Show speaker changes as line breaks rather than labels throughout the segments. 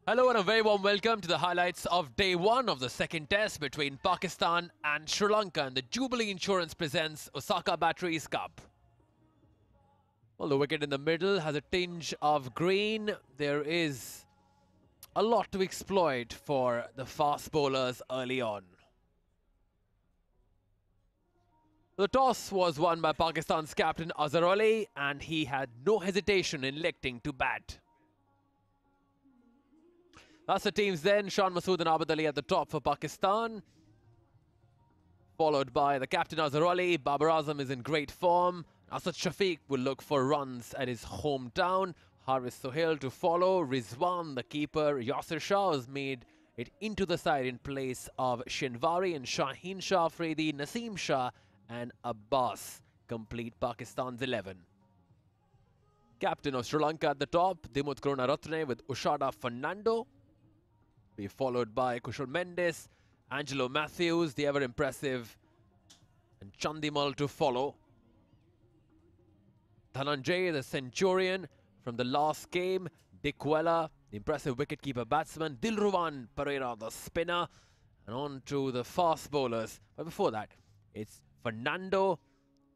Hello and a very warm welcome to the highlights of day one of the second test between Pakistan and Sri Lanka, and the Jubilee Insurance presents Osaka Batteries Cup. Well, the wicket in the middle has a tinge of green. There is a lot to exploit for the fast bowlers early on. The toss was won by Pakistan's captain Azhar Ali, and he had no hesitation in electing to bat. That's the teams then. Shan Masood and Abid Ali at the top for Pakistan, followed by the captain Azhar Ali. Babar Azam is in great form. Asad Shafiq will look for runs at his hometown. Haris Sohail to follow. Rizwan, the keeper. Yasir Shah has made it into the side in place of Shinwari, and Shaheen Shah Afridi, Naseem Shah and Abbas complete Pakistan's 11. Captain of Sri Lanka at the top, Dimut Karunaratne with Ushada Fernando. Be followed by Kushal Mendes, Angelo Matthews, the ever-impressive, and Chandimal to follow. Dhananjay, the centurion from the last game. Dikwela, the impressive wicketkeeper batsman. Dilruwan Pereira, the spinner. And on to the fast bowlers. But before that, it's Fernando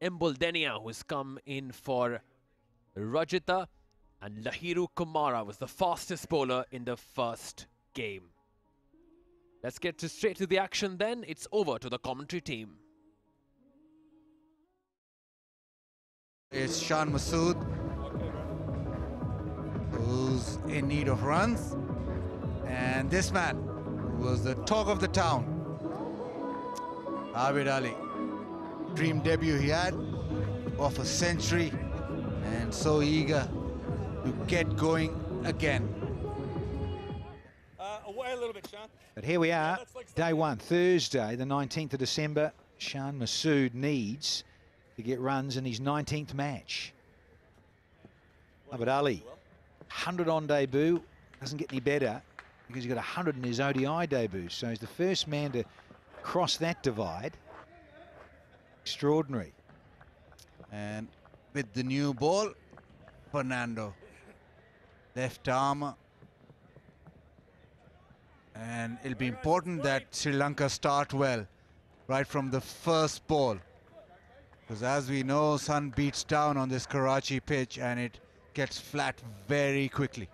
Embuldenia who's come in for Rajita. And Lahiru Kumara was the fastest bowler in the first game. Let's get straight to the action then. It's over to the commentary team.
It's Shan Masood, who's in need of runs, and this man was the talk of the town, Abid Ali. Dream debut he had, of a century, and so eager to get going again.
Away a little bit, Shan.
But here we are, day one, Thursday, the 19th of December. Shan Masood needs to get runs in his 19th match. Abid Ali, 100 on debut, doesn't get any better because he got 100 in his ODI debut. So he's the first man to cross that divide. Extraordinary.
And with the new ball, Fernando, left arm. And it'll be important that Sri Lanka start well right from the first ball. Because as we know, sun beats down on this Karachi pitch and it gets flat very quickly.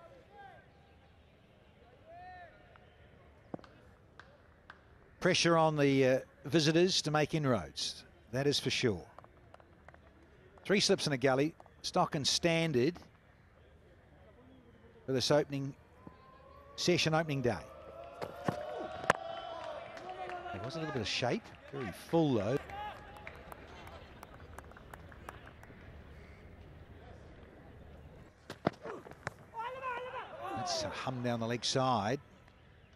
Pressure on the visitors to make inroads, that is for sure. 3 slips in a gully, stock and standard for this opening day. There was a little bit of shape, very full though. That's a hum down the leg side.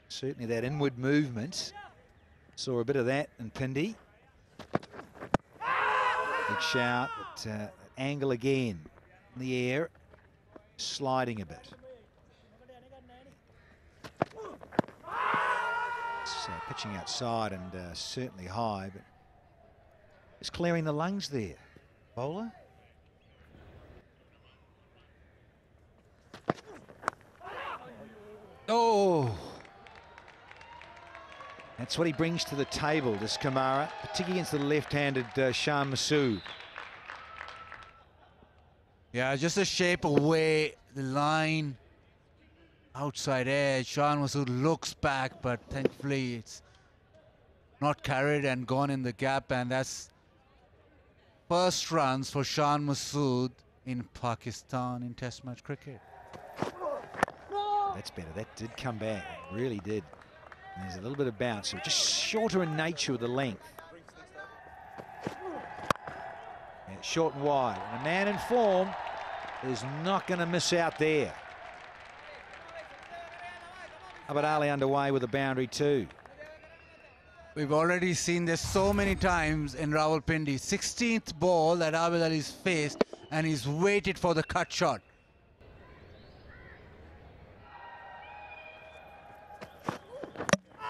Certainly that inward movement. Saw a bit of that in Pindi. Big shout, but angle again in the air, sliding a bit. Pitching outside and certainly high, but it's clearing the lungs there. Bowler. Oh! That's what he brings to the table, this Kamara, particularly against the left-handed Shan Masood.
Yeah, just a shape away, the line, outside edge. Shan Masood looks back, but thankfully it's not carried and gone in the gap, and that's first runs for Shan Masood in Pakistan in Test match cricket.
That's better. That did come back. It really did. And there's a little bit of bounce. So just shorter in nature with the length. And short and wide. And a man in form is not going to miss out there. Abid Ali underway with a boundary too.
We've already seen this so many times in Rawalpindi. 16th ball that Abid Ali's faced, and he's waited for the cut shot.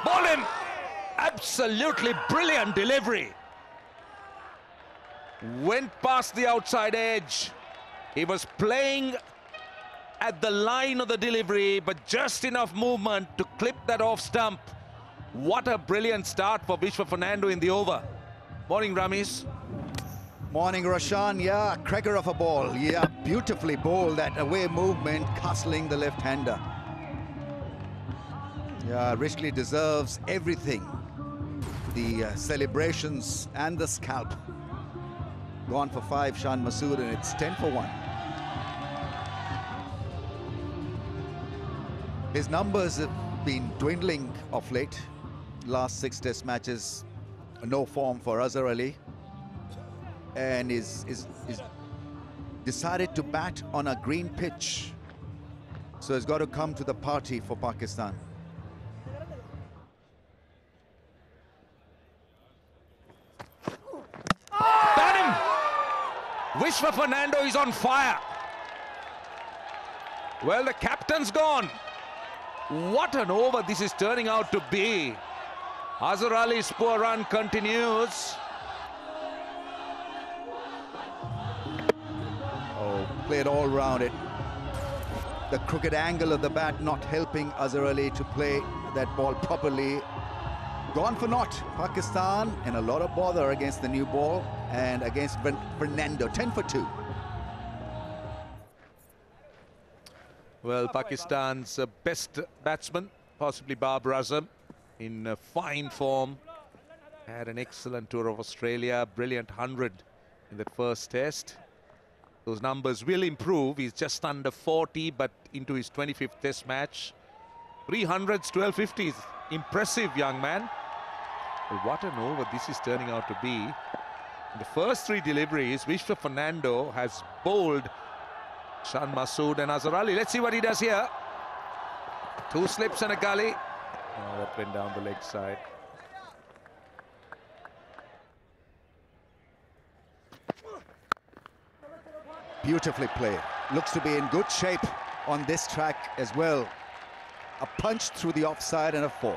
Ball in! Absolutely brilliant delivery. Went past the outside edge. He was playing at the line of the delivery, but just enough movement to clip that off stump. What a brilliant start for Vishwa Fernando in the over. Morning, Ramesh.
Morning, Roshan. Yeah, cracker of a ball. Yeah, beautifully bowled, that away movement, castling the left-hander. Yeah, richly deserves everything. The celebrations and the scalp. Gone for 5, Shan Masood, and it's 10 for 1. His numbers have been dwindling of late. Last 6 test matches, no form for Azhar Ali. And is decided to bat on a green pitch. So he's got to come to the party for Pakistan.
Got him! Vishwa Fernando is on fire. Well, the captain's gone. What an over this is turning out to be. Azhar Ali's poor run continues.
Played all round it. The crooked angle of the bat not helping Azhar Ali to play that ball properly. Gone for naught. Pakistan in a lot of bother against the new ball and against Fernando. 10 for 2.
Well, Pakistan's best batsman, possibly Babar Azam, in fine form. Had an excellent tour of Australia, brilliant 100 in that first test. Those numbers will improve. He's just under 40, but into his 25th test match. 300s, 12 50s. Impressive, young man. Well, what an over this is turning out to be. In the first 3 deliveries, Vishwa Fernando has bowled Shan Masood and Azhar Ali. Let's see what he does here. 2 slips and a gully. Oh, that went down the leg side.
Beautifully played. Looks to be in good shape on this track as well. A punch through the offside and a 4.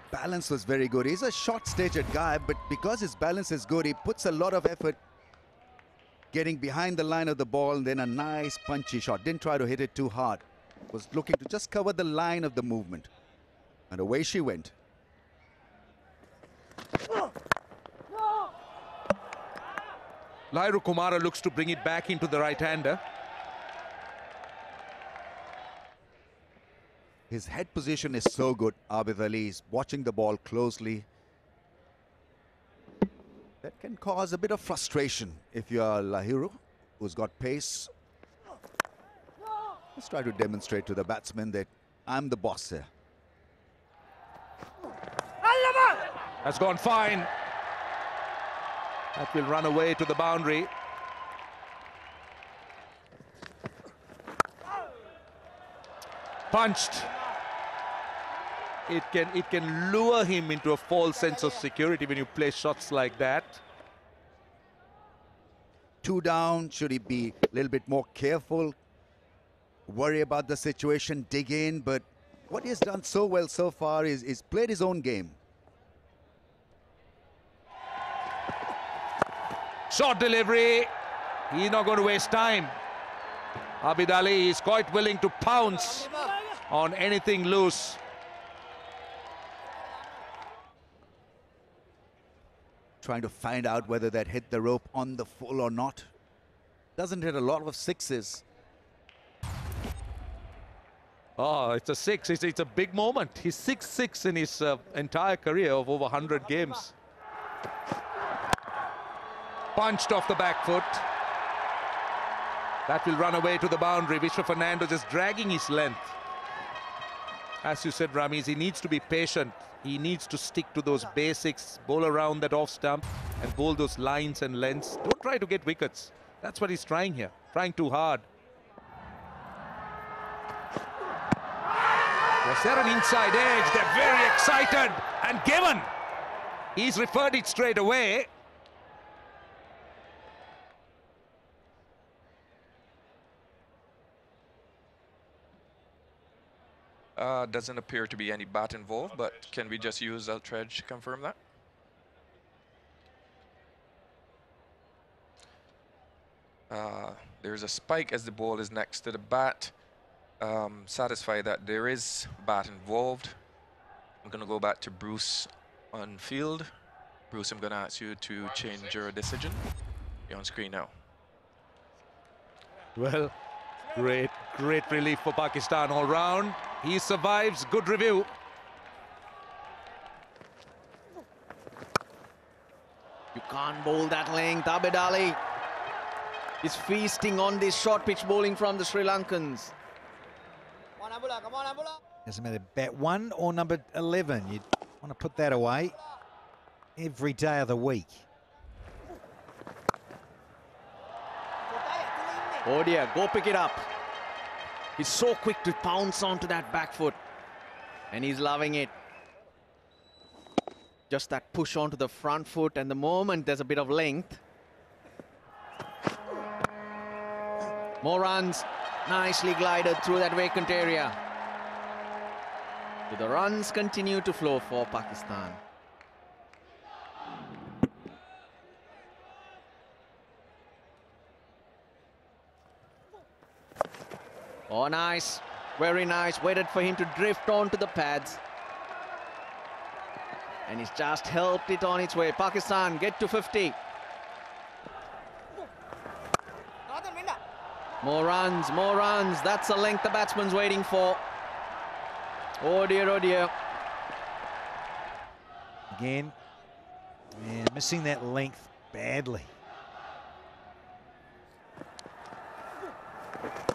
Balance was very good. He's a short-staged guy, but because his balance is good, he puts a lot of effort getting behind the line of the ball, and then a nice punchy shot. Didn't try to hit it too hard. Was looking to just cover the line of the movement. And away she went.
Lairu Kumara looks to bring it back into the right-hander.
His head position is so good. Abid Ali is watching the ball closely. That can cause a bit of frustration if you are Lahiru, who's got pace. Let's try to demonstrate to the batsman that I'm the boss here.
That's gone fine. That will run away to the boundary. Punched. It can lure him into a false sense of security when you play shots like that.
2 down. Should he be a little bit more careful? Worry about the situation, dig in. But what he has done so well so far is played his own game.
Short delivery. He's not going to waste time. Abid Ali is quite willing to pounce on anything loose.
Trying to find out whether that hit the rope on the full or not. Doesn't hit a lot of 6s.
Oh, it's a 6. It's a big moment. He's 6-6 in his entire career of over 100 games. Punched off the back foot. That will run away to the boundary. Vishwa Fernando just dragging his length. As you said, Ramesh, he needs to be patient. He needs to stick to those basics, bowl around that off stump and bowl those lines and lengths. Don't try to get wickets. That's what he's trying here. Trying too hard. Was there an inside edge? They're very excited. And given. He's referred it straight away.
Doesn't appear to be any bat involved, but can we just use Ultradge to confirm that? There's a spike as the ball is next to the bat. Satisfied that there is bat involved. I'm going to go back to Bruce on field. Bruce, I'm going to ask you to change your decision. You're on screen now.
Well, great relief for Pakistan all round. He survives. Good review.
You can't bowl that length. Abid Ali is feasting on this short pitch bowling from the Sri Lankans.
Doesn't matter, bat 1 or number 11. You want to put that away every day of the week.
Oh dear, go pick it up. He's so quick to pounce onto that back foot. And he's loving it. Just that push onto the front foot, and the moment there's a bit of length. More runs. Nicely glided through that vacant area. The runs continue to flow for Pakistan. Oh, nice. Very nice. Waited for him to drift onto the pads. And he's just helped it on its way. Pakistan get to 50. More runs, more runs. That's the length the batsman's waiting for. Oh dear, oh dear.
Again, yeah, missing that length badly.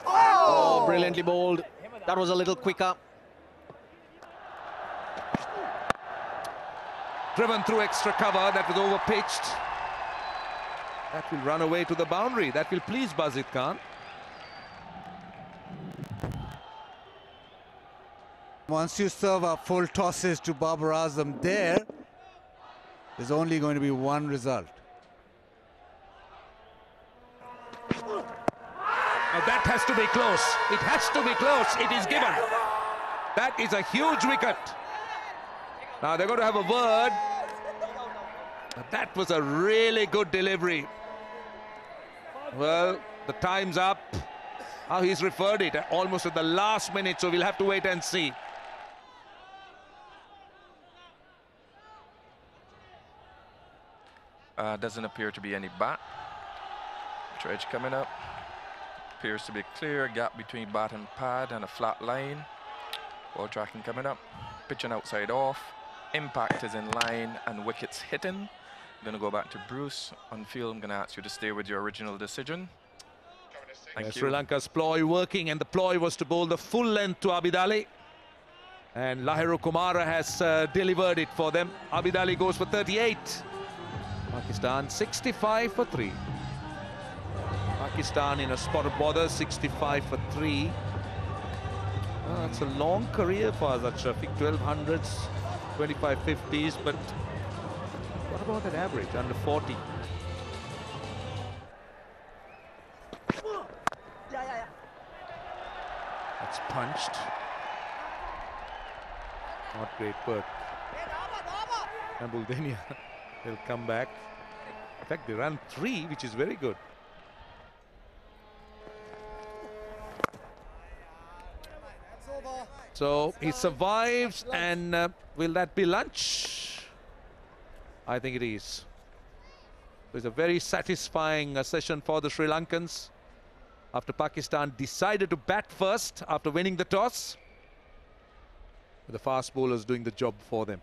Oh, brilliantly bowled. That was a little quicker.
Driven through extra cover. That was over-pitched. That will run away to the boundary. That will please Bazid Khan.
Once you serve up full tosses to Babar Azam there's only going to be one result.
Now that has to be close. It has to be close. It is given. That is a huge wicket. Now they're going to have a word. But that was a really good delivery. Well, the time's up. Now he's referred it almost at the last minute, so we'll have to wait and see.
Doesn't appear to be any bat. Dredge coming up. Appears to be a clear gap between bat and pad and a flat line. Ball tracking coming up. Pitching outside off. Impact is in line and wickets hitting. I'm going to go back to Bruce on field. I'm going to ask you to stay with your original decision. Thank you.
Sri Lanka's ploy working, and the ploy was to bowl the full length to Abid Ali. And Lahiru Kumara has delivered it for them. Abid Ali goes for 38. Pakistan 65 for 3. Pakistan in a spot of bother, 65 for 3. It's a long career for Azad Shafiq, 1200s, 25 50s, but what about that average, under 40? That's punched. Not great work. And Buldenia will come back. In fact, they ran 3, which is very good. So he survives, and will that be lunch? I think it is. It's a very satisfying session for the Sri Lankans after Pakistan decided to bat first after winning the toss. The fast bowlers doing the job for them.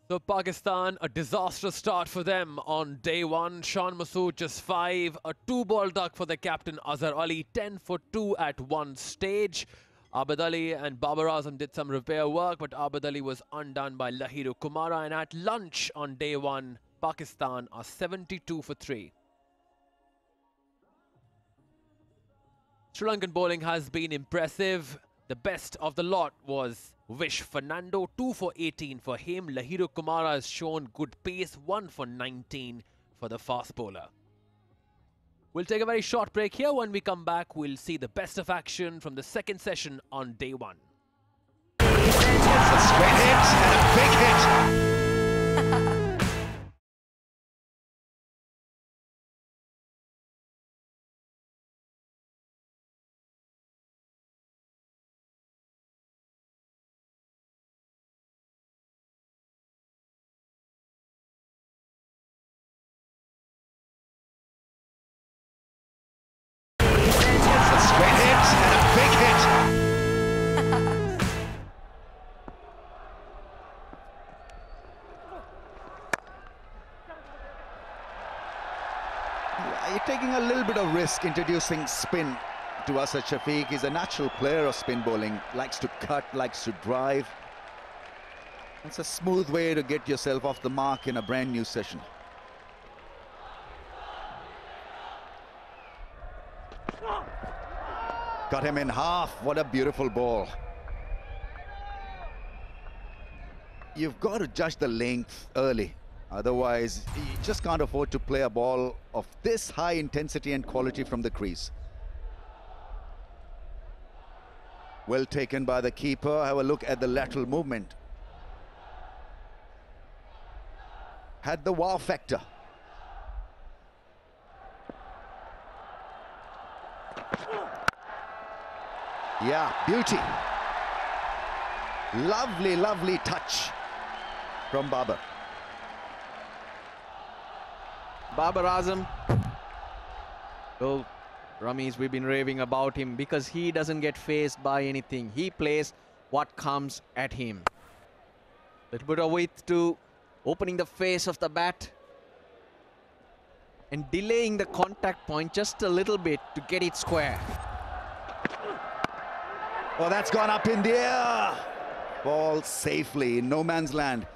So Pakistan, a disastrous start for them on day 1. Shan Masood just 5, a 2-ball duck for the captain Azhar Ali, 10 for 2 at one stage. Abid Ali and Babar Azam did some repair work, but Abid Ali was undone by Lahiru Kumara. And at lunch on day 1, Pakistan are 72 for 3. Sri Lankan bowling has been impressive. The best of the lot was Vish Fernando, 2 for 18 for him. Lahiru Kumara has shown good pace, 1 for 19 for the fast bowler. We'll take a very short break here. When we come back, we'll see the best of action from the second session on day 1.
It's a straight hit and a big hit.
you're taking a little bit of risk introducing spin to Asad Shafiq. He's a natural player of spin bowling, likes to cut, likes to drive. It's a smooth way to get yourself off the mark in a brand new session. Got him in half. What a beautiful ball. You've got to judge the length early. Otherwise, you just can't afford to play a ball of this high intensity and quality from the crease. Well taken by the keeper. Have a look at the lateral movement. Had the wow factor. Yeah, beauty. Lovely, lovely touch from Babar.
Babar Azam. Well, Ramesh, we've been raving about him because he doesn't get faced by anything. He plays what comes at him. Little bit of width to opening the face of the bat and delaying the contact point just a little bit to get it square.
Oh, that's gone up in the air. Ball safely in no man's land.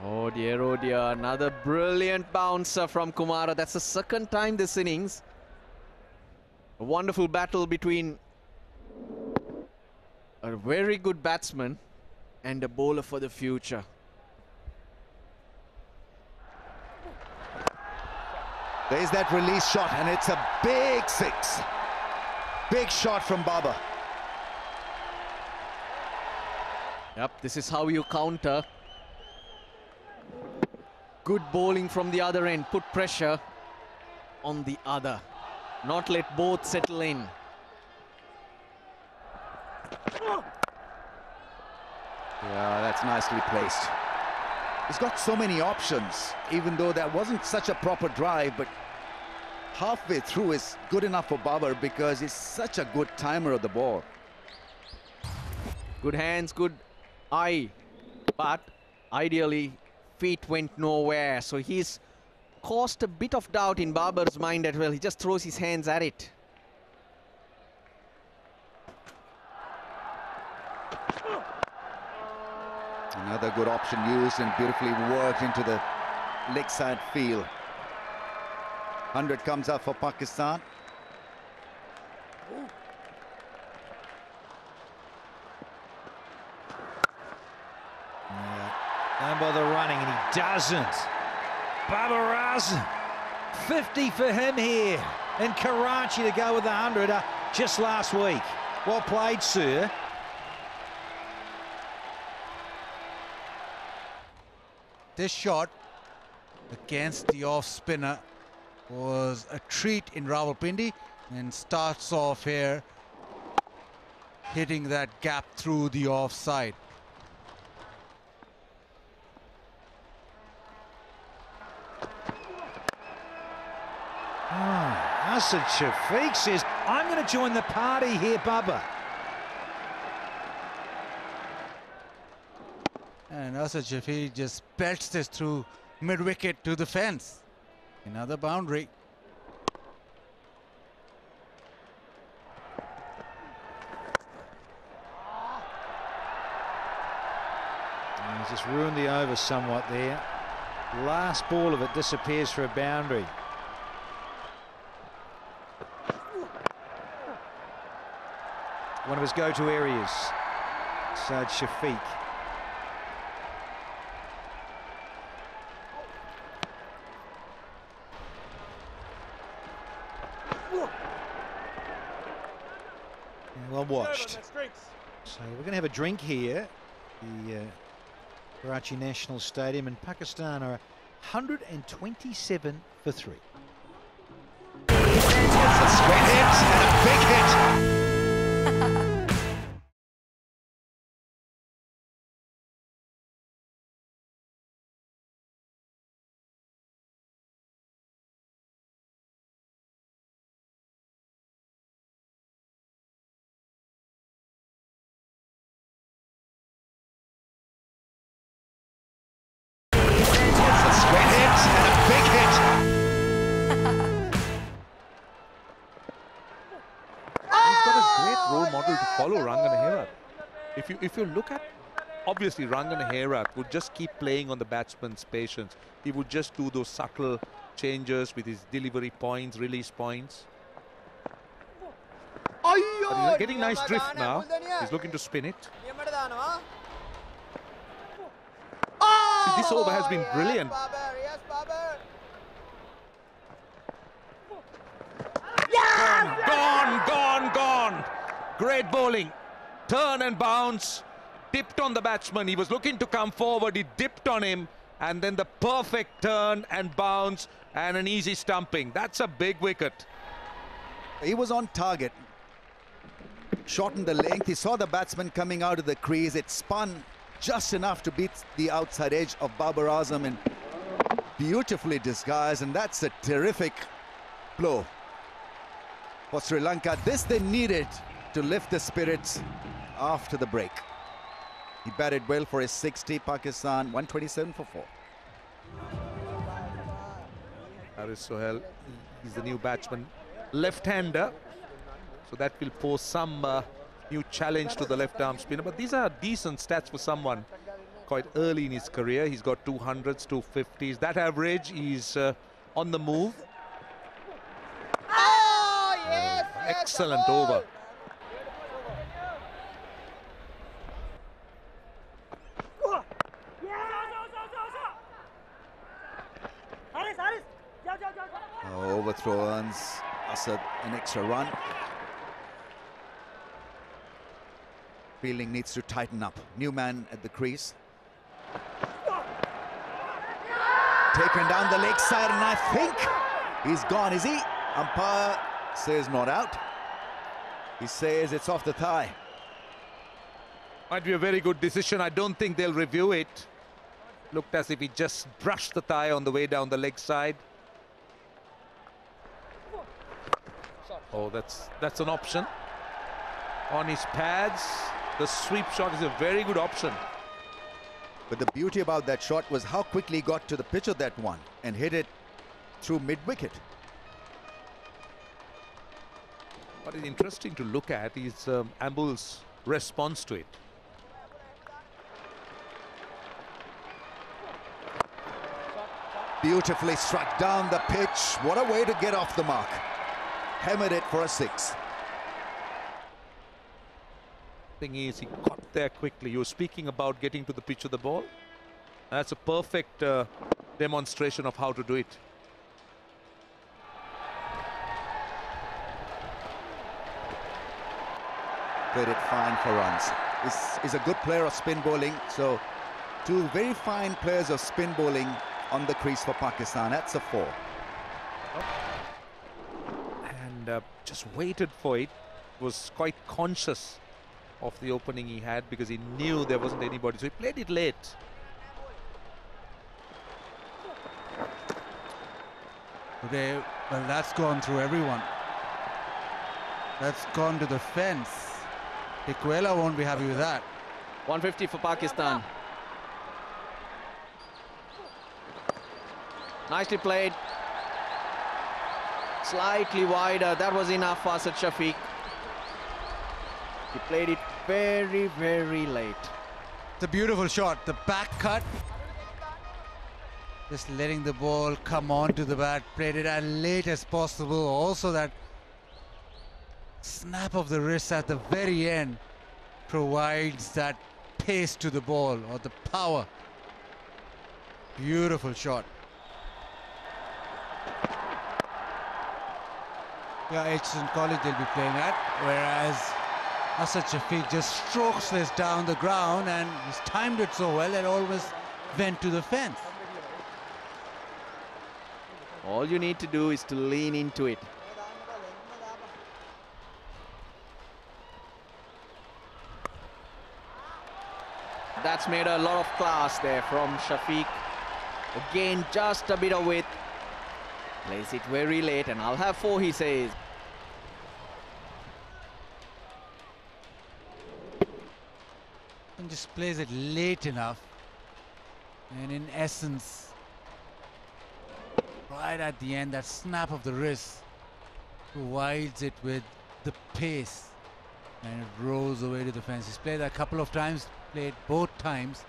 Oh dear, another brilliant bouncer from Kumara. That's the second time this innings. A wonderful battle between a very good batsman and a bowler for the future.
There's that release shot, and it's a big six. Big shot from Babar.
Yep, this is how you counter. Good bowling from the other end. Put pressure on the other. Not let both settle in.
Yeah, that's nicely placed. He's got so many options, even though that wasn't such a proper drive, but halfway through is good enough for Babar because he's such a good timer of the ball.
Good hands, good eye, but ideally feet went nowhere, so he's caused a bit of doubt in Babar's mind as well. He just throws his hands at it.
Another good option used and beautifully worked into the leg side field. 100 comes up for Pakistan.
Don't bother running, and he doesn't. Babar Azam, 50 for him here in Karachi to go with the 100 just last week. Well played, sir.
This shot against the off spinner was a treat in Rawalpindi, and starts off here hitting that gap through the offside.
Asad Shafiq says, I'm going to join the party here, Bubba.
And Asad Shafiq just belts this through mid-wicket to the fence. Another boundary.
And he's just ruined the over somewhat there. Last ball of it disappears for a boundary. One of his go-to areas, Asad Shafiq. Well watched. So we're going to have a drink here, the Karachi National Stadium, and Pakistan are 127 for 3.
It's a straight hit and a big hit.
role model to follow, Rangan. If you look at, obviously Rangan Herat would just keep playing on the batsman's patience. He would just do those subtle changes with his delivery points, release points. But he's getting nice drift now. He's looking to spin it. See, this over has been brilliant. Gone. Great bowling. Turn and bounce. Dipped on the batsman. He was looking to come forward. He dipped on him. And then the perfect turn and bounce and an easy stumping. That's a big wicket.
He was on target. Shortened the length. He saw the batsman coming out of the crease. It spun just enough to beat the outside edge of Babar Azam and beautifully disguised. And that's a terrific blow for Sri Lanka. This they needed to lift the spirits after the break. He batted well for his 60. Pakistan 127 for 4.
Haris Sohail, he's the new batsman, left-hander, so that will pose some new challenge to the left-arm spinner. But these are decent stats for someone quite early in his career. He's got 200s, 250s. That average is on the move. Excellent over.
Overthrow earns Asad an extra run. Fielding needs to tighten up. New man at the crease. Taken down the leg side, and I think he's gone, is he? Umpire says not out. He says it's off the thigh.
Might be a very good decision. I don't think they'll review it. Looked as if he just brushed the thigh on the way down the leg side. Oh, that's an option. On his pads, the sweep shot is a very good option.
But the beauty about that shot was how quickly he got to the pitch of that one and hit it through mid-wicket.
What is interesting to look at is Ambul's response to it.
Beautifully struck down the pitch. What a way to get off the mark. Hammered it for a 6.
Thing is, he got there quickly. You were speaking about getting to the pitch of the ball. That's a perfect demonstration of how to do it.
Played it fine for runs. Is a good player of spin bowling. So 2 very fine players of spin bowling on the crease for Pakistan. That's a 4.
And just waited for it. Was quite conscious of the opening he had because he knew there wasn't anybody. So he played it late.
Today, well, that's gone through everyone. That's gone to the fence. Ikwela won't be happy with that.
150 for Pakistan. Nicely played. Slightly wider. That was enough for Asad Shafiq. He played it very, very late.
It's a beautiful shot. The back cut. Just letting the ball come onto the bat. Played it as late as possible. Also that snap of the wrist at the very end provides that pace to the ball, or the power. Beautiful shot. Yeah, Edson College they'll be playing at, whereas Asad Shafiq just strokes this down the ground, and he's timed it so well that always went to the fence.
All you need to do is to lean into it. That's made a lot of class there from Shafiq. Again, just a bit of width. Plays it very late, and I'll have 4, he says.
And just plays it late enough, and in essence, right at the end, that snap of the wrist provides it with the pace And it rolls away to the fence. He's played that a couple of times, played both times.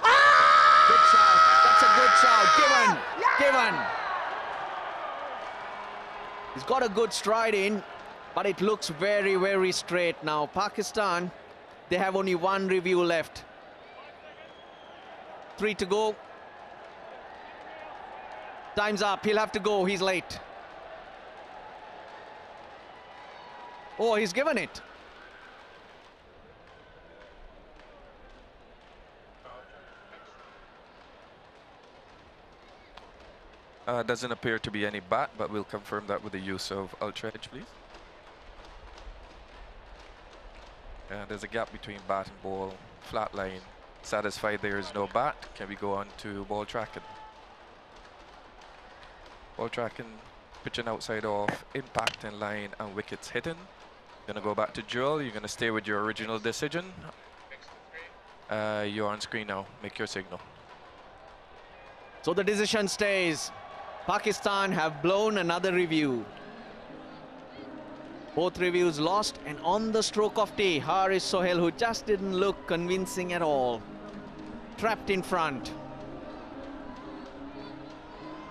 Good shout. That's a good shout. Given. He's got a good stride in, but it looks very, very straight now. Pakistan, they have only one review left. 3 to go. Time's up. He'll have to go. He's late. Oh, he's given it.
Doesn't appear to be any bat, but we'll confirm that with the use of Ultra Edge, please. There's a gap between bat and ball. Flat line. Satisfied there is no bat. Can we go on to ball tracking? Ball tracking, pitching outside off, impact in line and wickets hidden. Gonna go back to Joel. You're gonna stay with your original decision. You're on screen now. Make your signal.
So the decision stays. Pakistan have blown another review. Both reviews lost, and on the stroke of tee, Haris Sohail, who just didn't look convincing at all, trapped in front.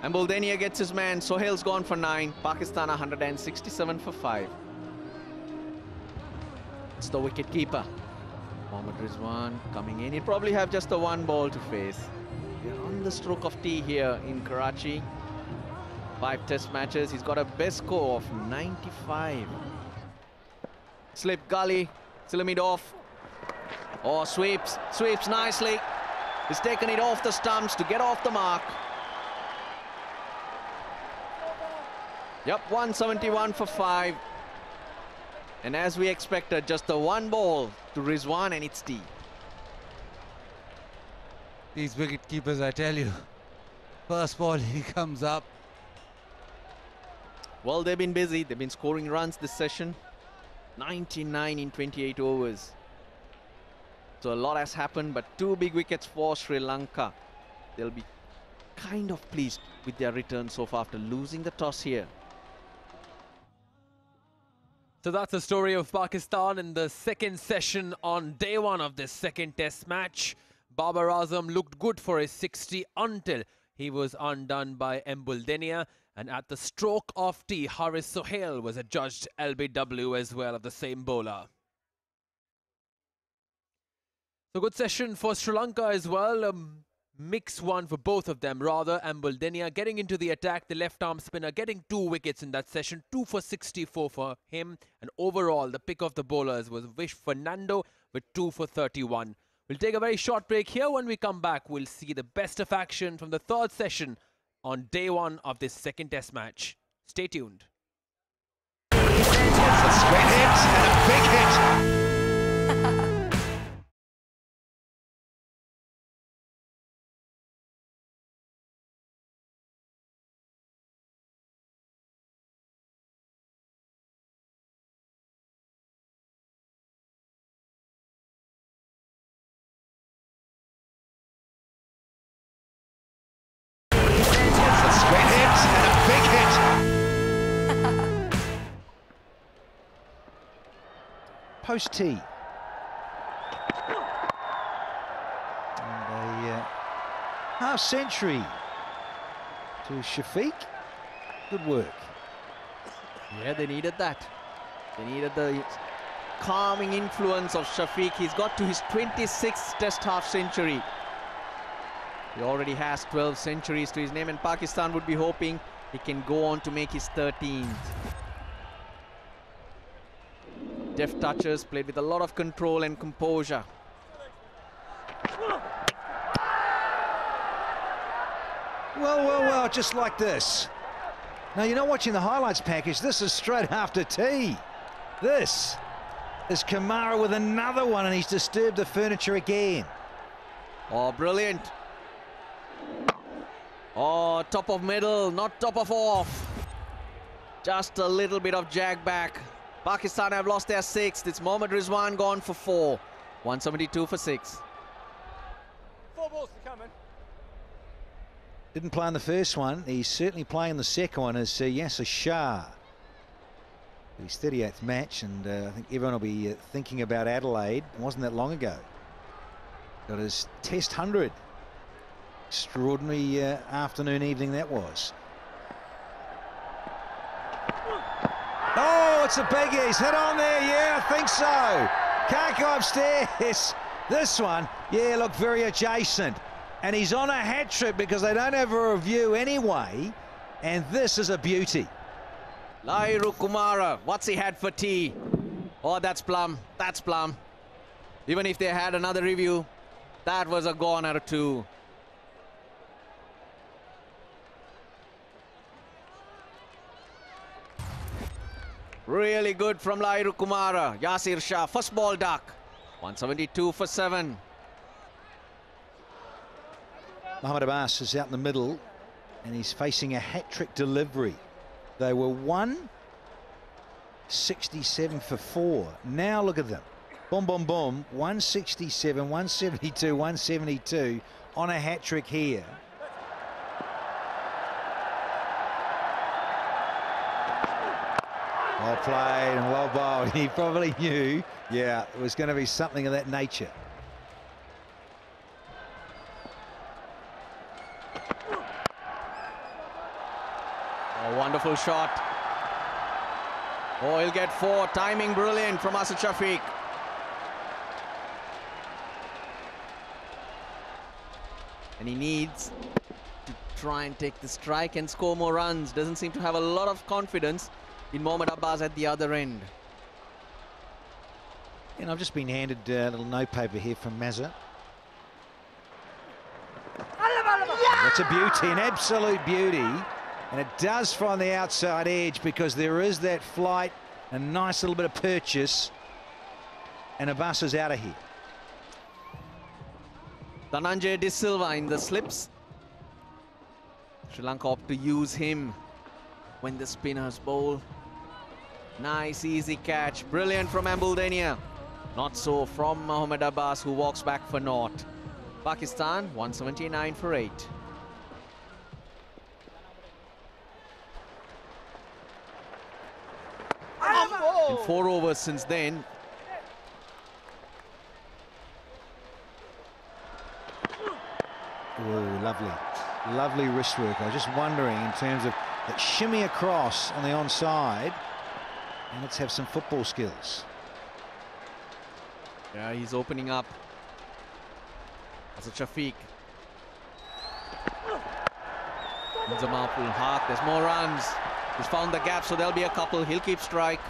And Buldania gets his man. Sohail's gone for 9. Pakistan 167 for 5. It's the wicket keeper, Mohammad Rizwan, coming in. He'll probably have just the one ball to face. We're on the stroke of tee here in Karachi. 5 test matches. He's got a best score of 95. Slip gully, Silamid off. Oh, sweeps nicely. He's taken it off the stumps to get off the mark. Yep, 171 for 5. And as we expected, just the one ball to Rizwan and it's tea.
These wicket keepers, I tell you, first ball he comes up.
Well, they've been busy. They've been scoring runs this session. 99 in 28 overs. So a lot has happened, but 2 big wickets for Sri Lanka. They'll be kind of pleased with their return so far after losing the toss here.
So that's the story of Pakistan in the second session on day 1 of this second test match. Babar Azam looked good for his 60 until he was undone by Buldania. And at the stroke of tee, Haris Sohail was adjudged LBW as well of the same bowler. So good session for Sri Lanka as well. Mixed one for both of them rather. Buldania getting into the attack, the left arm spinner getting 2 wickets in that session. 2 for 64 for him. And overall, the pick of the bowlers was Vish Fernando with 2 for 31. We'll take a very short break here. When we come back, we'll see the best of action from the third session on day 1 of this second test match. Stay tuned.
It's a straight hit and a big hit.
Post tee. And a half century to Shafiq. Good work.
Yeah, they needed that. They needed the calming influence of Shafiq. He's got to his 26th test half century. He already has 12 centuries to his name, and Pakistan would be hoping he can go on to make his 13th. Deft touches, played with a lot of control and composure.
Well, just like this. Now, you're not watching the highlights package. This is straight after tee. This is Kamara with another one, and he's disturbed the furniture again.
Oh, brilliant. Oh, top of middle, not top of off. Just a little bit of jag back. Pakistan have lost their 6th. It's Mohammad Rizwan gone for 4. 172 for 6.
4 balls to come in.
Didn't play in the first one. He's certainly playing the second one as Yasser Shah. His 38th match, and I think everyone will be thinking about Adelaide. It wasn't that long ago. Got his Test 100. Extraordinary afternoon, evening that was. Oh, it's a biggie. He's hit on there. Yeah, I think so. Can't go upstairs. This one, yeah, look, very adjacent. And he's on a hat trick because they don't have a review anyway. And this is a beauty.
Lairu Kumara, what's he had for tea? Oh, that's plum. That's plum. Even if they had another review, that was a goner too. Really good from Lairu Kumara. Yasser Shah, first ball duck. 172 for 7.
Mohamed Abbas is out in the middle and he's facing a hat-trick delivery. They were 167 for 4. Now look at them. Boom, boom, boom. 167, 172, 172 on a hat-trick here. Well played and well bowled. He probably knew, yeah, it was going to be something of that nature.
A wonderful shot. Oh, he'll get 4. Timing brilliant from Asad Shafiq. And he needs to try and take the strike and score more runs. Doesn't seem to have a lot of confidence in Mohamed Abbas at the other end.
And I've just been handed a little notepaper here from Mazza. That's a beauty, an absolute beauty. And it does find the outside edge because there is that flight, a nice little bit of purchase. And Abbas is out of here.
Dhananjay De Silva in the slips. Sri Lanka opt to use him when the spinners bowl. Nice, easy catch. Brilliant from Ambuldania. Not so from Mohamed Abbas, who walks back for naught. Pakistan, 179 for 8. In 4 overs since then.
Oh, lovely. Lovely wrist work. I was just wondering in terms of that shimmy across on the onside. And let's have some football skills.
Yeah, he's opening up. Asad Shafiq. Nizamapul Haq. There's more runs. He's found the gap, so there'll be a couple. He'll keep strike.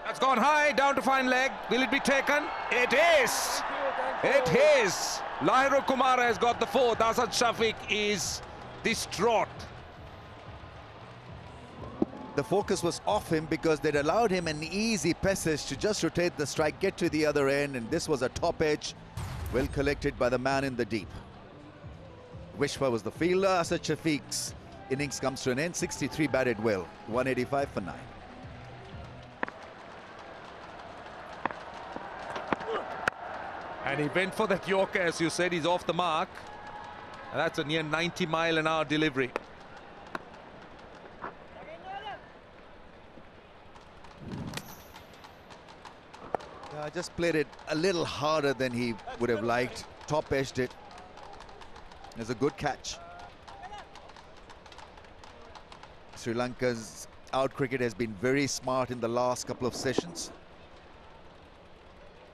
That's gone high, down to fine leg. Will it be taken? It is. It is. Lairu Kumara has got the 4th. Asad Shafiq is distraught.
The focus was off him because they'd allowed him an easy passage to just rotate the strike, get to the other end, and this was a top edge, well collected by the man in the deep. Wishwa was the fielder. Asad Shafiq's innings comes to an end. 63 batted well, 185 for 9.
And he went for that Yorker, as you said. He's off the mark. And that's a near 90-mile-an-hour delivery.
I just played it a little harder than he would have liked. Top edged it. It's a good catch. Sri Lanka's out cricket has been very smart in the last couple of sessions.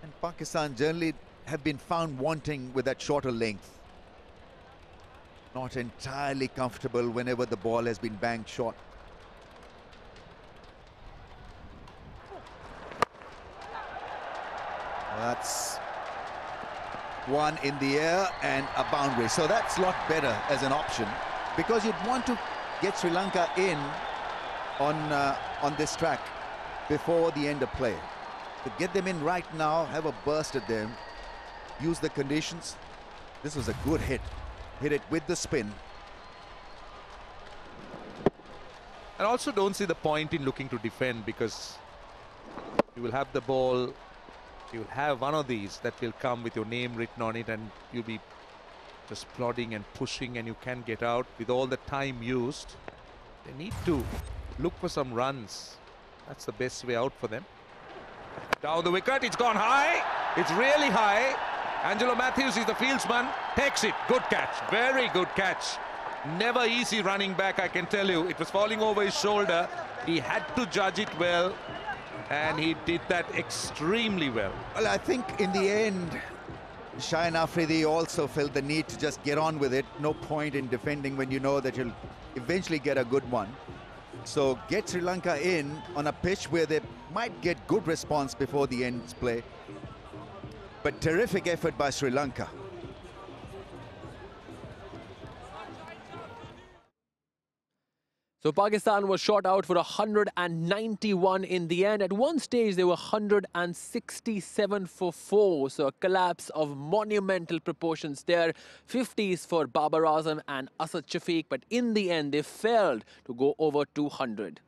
And Pakistan generally have been found wanting with that shorter length. Not entirely comfortable whenever the ball has been banged short. That's one in the air and a boundary. So that's a lot better as an option because you'd want to get Sri Lanka in on this track before the end of play. To get them in right now, have a burst at them, use the conditions. This was a good hit. Hit it with the spin.
And also don't see the point in looking to defend because You will have the ball, you will have one of these that will come with your name written on it, and you'll be just plodding and pushing, and you can get out with all the time used. They need to look for some runs. That's the best way out for them. Down the wicket, it's gone high. It's really high. Angelo Matthews is the fieldsman, takes it. Good catch, very good catch. Never easy running back, I can tell you. It was falling over his shoulder. He had to judge it well, and he did that extremely well.
Well, I think in the end, Shaheen Afridi also felt the need to just get on with it. No point in defending when you know that you'll eventually get a good one. So get Sri Lanka in on a pitch where they might get good response before the end's play. But terrific effort by Sri Lanka.
So Pakistan was shot out for 191 in the end. At one stage, they were 167 for 4. So a collapse of monumental proportions there. 50s for Babar Azam and Asad Shafiq. But in the end, they failed to go over 200.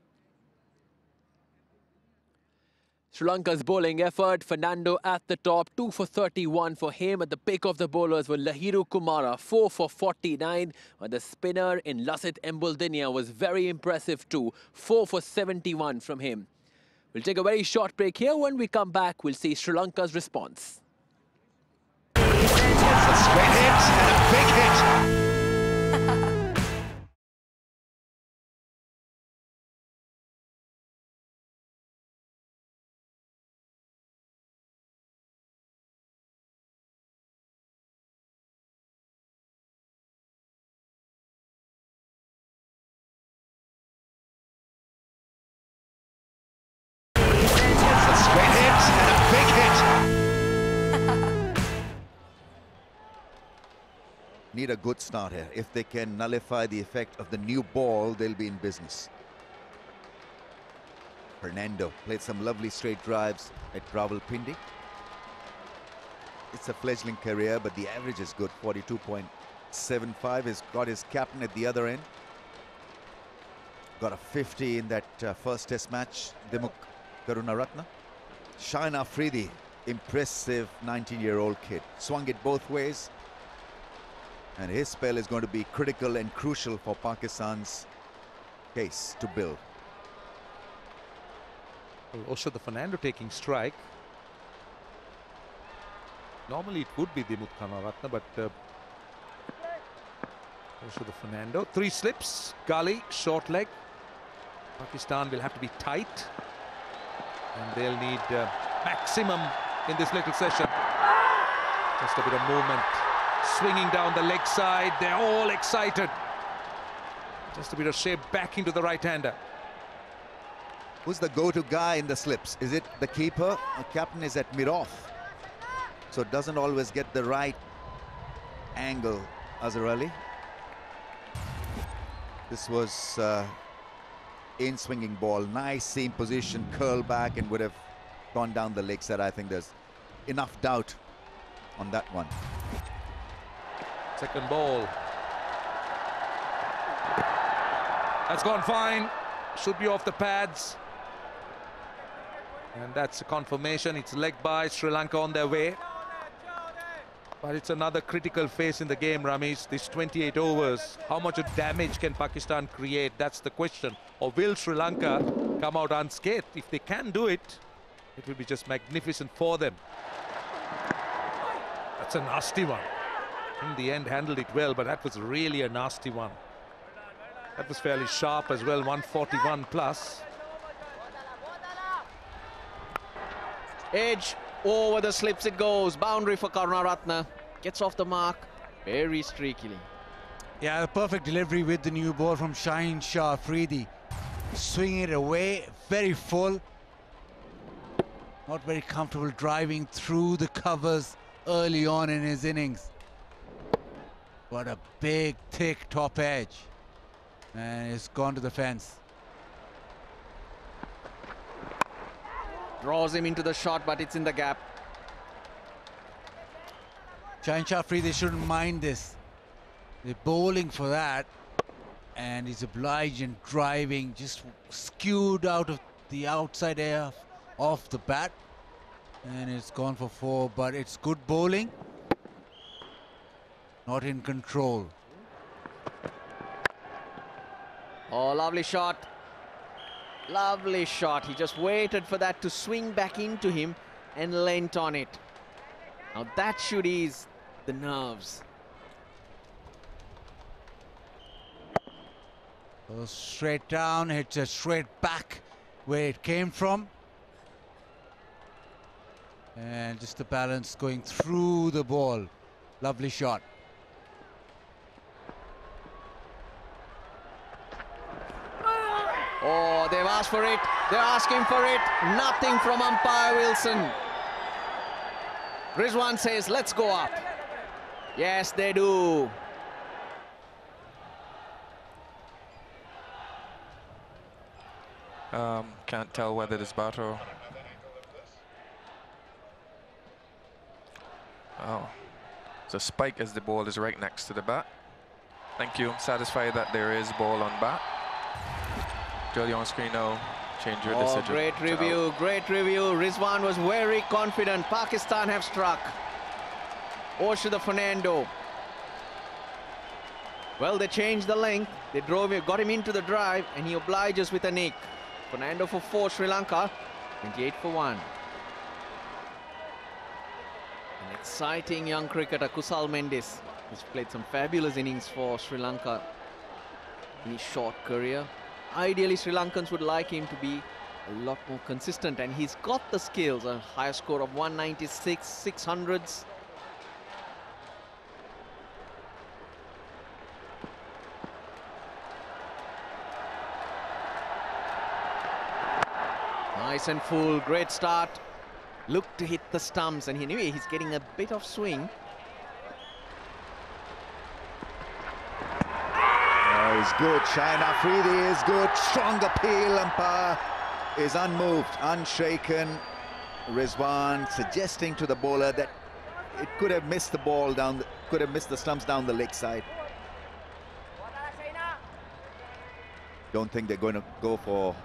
Sri Lanka's bowling effort, Fernando at the top, 2 for 31 for him. At the pick of the bowlers were Lahiru Kumara, 4 for 49. But the spinner in Lasith Embuldeniya was very impressive too, 4 for 71 from him. We'll take a very short break here. When we come back, we'll see Sri Lanka's response.
It's a straight hit and a big hit.
Need a good start here. If they can nullify the effect of the new ball, they'll be in business. Fernando played some lovely straight drives at Rawalpindi. It's a fledgling career, but the average is good, 42.75. He's got his captain at the other end. Got a 50 in that first test match, Dimuk Karunaratne. Shaheen Afridi, impressive 19-year-old kid. Swung it both ways. And his spell is going to be critical and crucial for Pakistan's case to build.
Well, also the Fernando taking strike. Normally it would be Dimut Karunaratne, but also the Fernando. 3 slips, gully, short leg. Pakistan will have to be tight. And they'll need maximum in this little session. Just a bit of movement. Swinging down the leg side, they're all excited. Just a bit of shape back into the right-hander.
Who's the go-to guy in the slips? Is it the keeper? The captain is at mid-off, so it doesn't always get the right angle, Azhar Ali. This was in-swinging ball, nice seam position, curl back, and would have gone down the leg side. I think there's enough doubt on that one.
Second ball. That's gone fine. Should be off the pads. And that's a confirmation. It's leg by, Sri Lanka on their way. But it's another critical phase in the game, Ramesh. This 28 overs. How much of damage can Pakistan create? That's the question. Or will Sri Lanka come out unscathed? If they can do it, it will be just magnificent for them. That's a nasty one. In the end, handled it well, but that was really a nasty one. That was fairly sharp as well, 141 plus.
Edge over the slips it goes. Boundary for Karunaratne. Gets off the mark very streakily.
Yeah, the perfect delivery with the new ball from Shaheen Afridi. Swinging it away, very full. Not very comfortable driving through the covers early on in his innings. What a big, thick top edge. And it's gone to the fence.
Draws him into the shot, but it's in the gap.
Shaheen Afridi shouldn't mind this. They're bowling for that. And he's obliged in driving, just skewed out of the outside off the bat. And it's gone for 4, but it's good bowling. Not in control.
Oh, lovely shot. Lovely shot. He just waited for that to swing back into him and leant on it. Now that should ease the nerves.
Goes straight down, hits it straight back where it came from. And just the balance going through the ball. Lovely shot.
Oh, they've asked for it. They're asking for it. Nothing from umpire Wilson. Rizwan says, let's go up. Yes, they do.
Can't tell whether this bat or... Oh, so spike as the ball is right next to the bat. Thank you. I'm satisfied that there is ball on bat. Jolly on screen now. Change your decision.
Great review, great review. Rizwan was very confident. Pakistan have struck. Oshida Fernando. Well, they changed the length. They drove him, got him into the drive, and he obliges with a nick. Fernando for 4, Sri Lanka. 28 for 1. An exciting young cricketer, Kusal Mendis, who's played some fabulous innings for Sri Lanka in his short career. Ideally, Sri Lankans would like him to be a lot more consistent, and he's got the skills. A higher score of 196, 600s. Nice and full, great start. Looked to hit the stumps, and anyway, he's getting a bit of swing.
Oh, he's good. Shaheen Afridi is good. Strong appeal. Umpire is unmoved, unshaken. Rizwan suggesting to the bowler that it could have missed the ball down, could have missed the stumps down the leg side. Don't think they're going to go for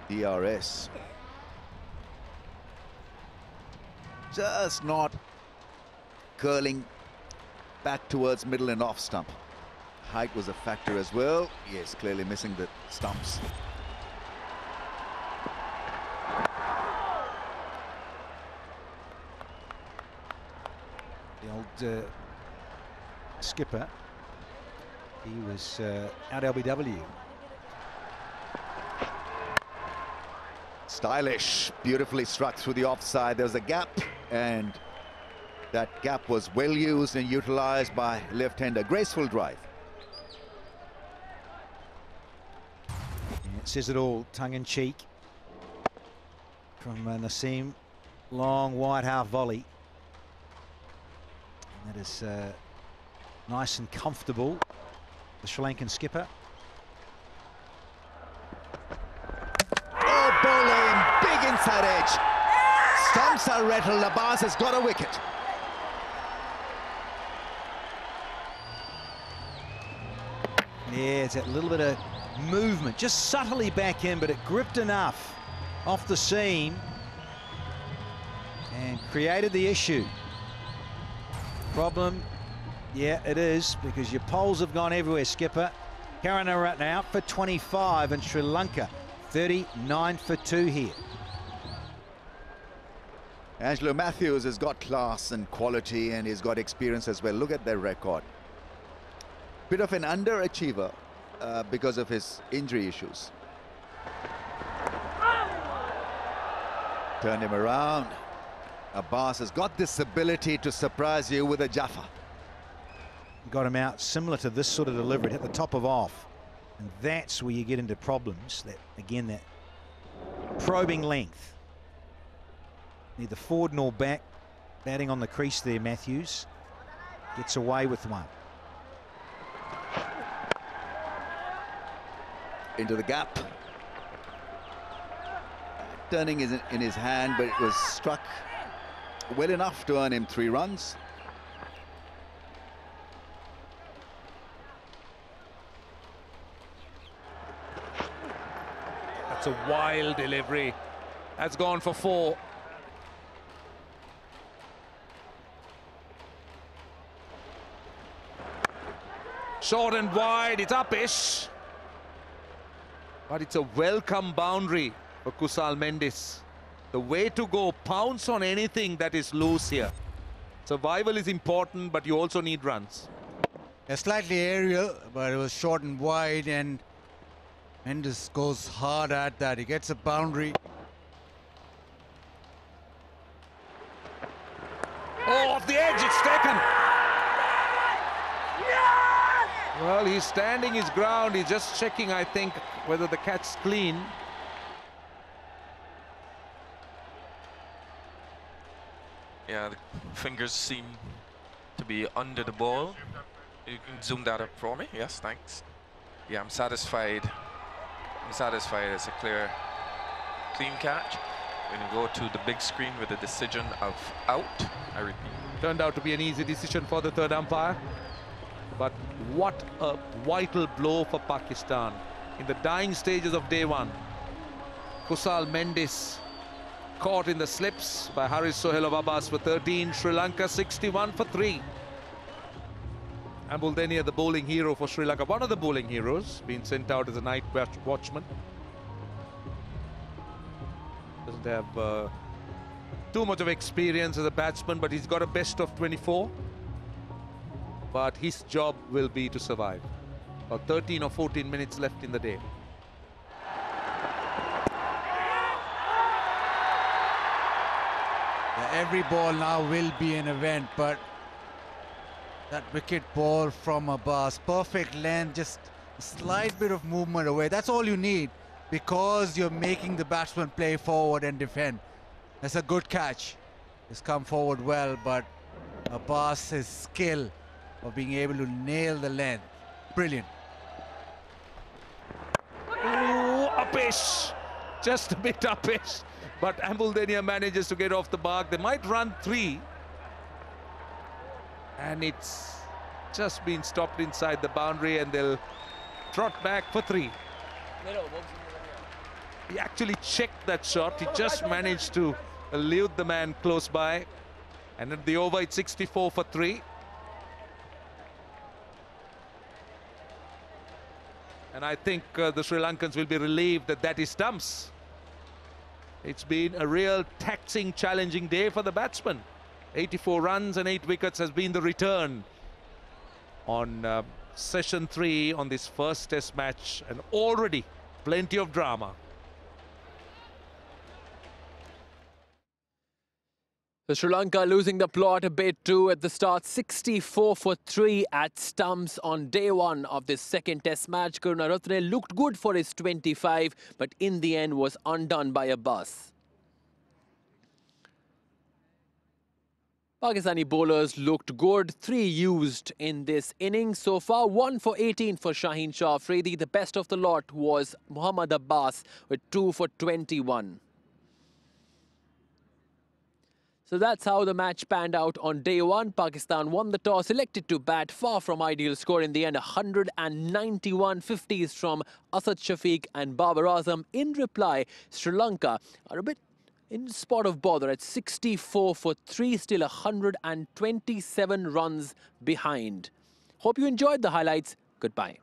DRS. Just not curling back towards middle and off stump. Height was a factor as well. Yes, clearly missing the stumps.
The old skipper, he was out LBW.
Stylish, beautifully struck through the offside. There was a gap, and that gap was well used and utilized by left-hander. Graceful drive.
Yeah, it says it all, tongue-in-cheek from Naseem. Long, wide half volley. And that is nice and comfortable. The Sri Lankan skipper.
Bowling, big inside edge. Stumps are rattled. Abbas has got a wicket.
Yeah, it's that little bit of movement, just subtly back in, but it gripped enough off the seam and created the issue. Problem, yeah, it is, because your poles have gone everywhere, skipper. Karunaratne out for 25, and Sri Lanka 39 for 2 here.
Angelo Matthews has got class and quality, and he's got experience as well. Look at their record. Bit of an underachiever because of his injury issues. Turn him around. Abbas has got this ability to surprise you with a Jaffa.
Got him out similar to this sort of delivery, hit the top of off. And that's where you get into problems. That again, that probing length. Neither forward nor back. Batting on the crease there, Matthews. Gets away with one.
Into the gap. Turning is in his hand, but it was struck well enough to earn him 3 runs.
That's a wild delivery. has gone for 4. Short and wide, it's uppish. But it's a welcome boundary for Kusal Mendis. The way to go, pounce on anything that is loose here. Survival is important, but you also need runs.
Slightly aerial, but it was short and wide, and Mendes goes hard at that. He gets a boundary.
Oh, off the edge, it's taken. Well, he's standing his ground. He's just checking, I think, whether the catch's clean.
Yeah, the fingers seem to be under the ball. You can zoom that up for me. Yes, thanks. Yeah, I'm satisfied. I'm satisfied. It's a clean catch. We're going to go to the big screen with a decision of out. I repeat.
Turned out to be an easy decision for the third umpire. But what a vital blow for Pakistan. In the dying stages of day 1, Kusal Mendis caught in the slips by Haris Sohail of Abbas for 13. Sri Lanka 61 for 3. Ambuldenia, the bowling hero for Sri Lanka, one of the bowling heroes, being sent out as a night watchman. Doesn't have too much of experience as a batsman, but he's got a best of 24. But his job will be to survive. About 13 or 14 minutes left in the day.
Yeah, every ball now will be an event, but that wicket ball from Abbas, perfect length, just a slight bit of movement away. That's all you need, because you're making the batsman play forward and defend. That's a good catch. He's come forward well, but Abbas's skill of being able to nail the length, brilliant.
Ooh, uppish, just a bit uppish, but Ambuldenia manages to get off the mark. They might run 3, and it's just been stopped inside the boundary, and they'll trot back for 3. He actually checked that shot. He just managed to elude the man close by, and at the over it's 64 for 3. And I think the Sri Lankans will be relieved that that is stumps. It's been a real taxing, challenging day for the batsman. 84 runs and 8 wickets has been the return on session 3 on this first test match, and already plenty of drama.
So Sri Lanka losing the plot a bit too at the start. 64 for 3 at stumps on day 1 of this second test match. Karunaratne looked good for his 25, but in the end was undone by Abbas. Pakistani bowlers looked good. 3 used in this innings so far. 1 for 18 for Shaheen Shah Afridi. The best of the lot was Muhammad Abbas with 2 for 21. So that's how the match panned out on day 1. Pakistan won the toss, elected to bat, far from ideal score in the end. 191 50s from Asad Shafiq and Babar Azam. In reply, Sri Lanka are a bit in spot of bother at 64 for 3, still 127 runs behind. Hope you enjoyed the highlights. Goodbye.